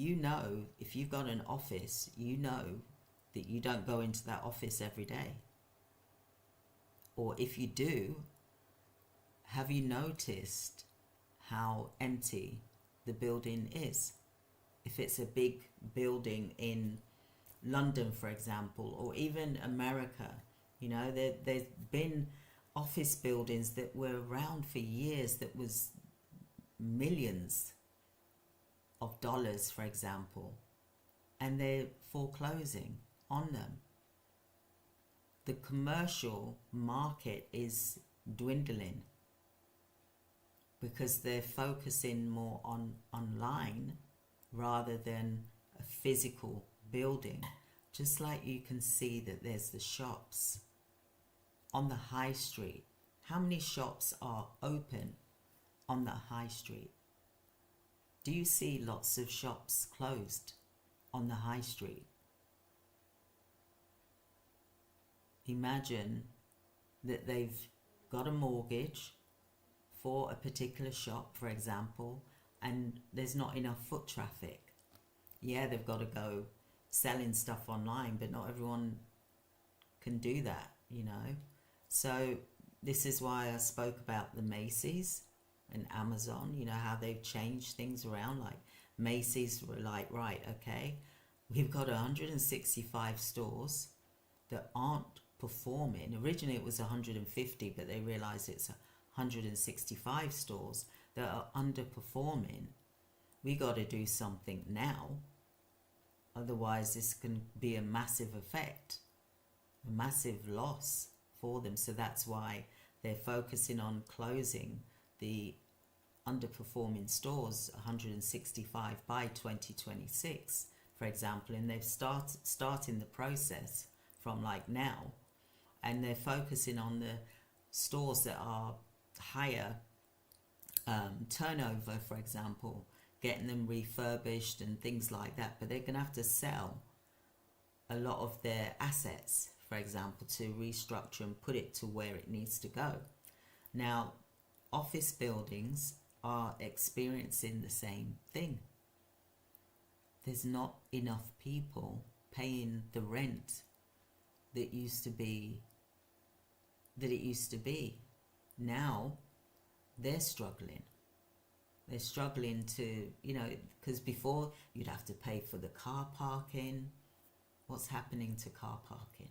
You know, if you've got an office, you know that you don't go into that office every day. Or if you do, have you noticed how empty the building is? If it's a big building in London, for example, or even America, you know, there's been office buildings that were around for years that was millions of dollars, for example, and they're foreclosing on them. The commercial market is dwindling because they're focusing more on online rather than a physical building. Just like you can see that there's the shops on the high street. How many shops are open on the high street? Do you see lots of shops closed on the high street? Imagine that they've got a mortgage for a particular shop, for example, and there's not enough foot traffic. Yeah, they've got to go selling stuff online, but not everyone can do that, you know. So this is why I spoke about the Macy's and Amazon, you know, how they've changed things around. Like Macy's were like, right, okay, we've got 165 stores that aren't performing. Originally it was 150, but they realized it's 165 stores that are underperforming. We got to do something now, otherwise this can be a massive effect, a massive loss for them. So that's why they're focusing on closing the underperforming stores, 165 by 2026, for example, and they've starting the process from like now, and they're focusing on the stores that are higher turnover, for example, getting them refurbished and things like that. But they're going to have to sell a lot of their assets, for example, to restructure and put it to where it needs to go. Now, office buildings are experiencing the same thing. There's not enough people paying the rent that it used to be. Now they're struggling. They're struggling to, you know, because before you'd have to pay for the car parking. What's happening to car parking?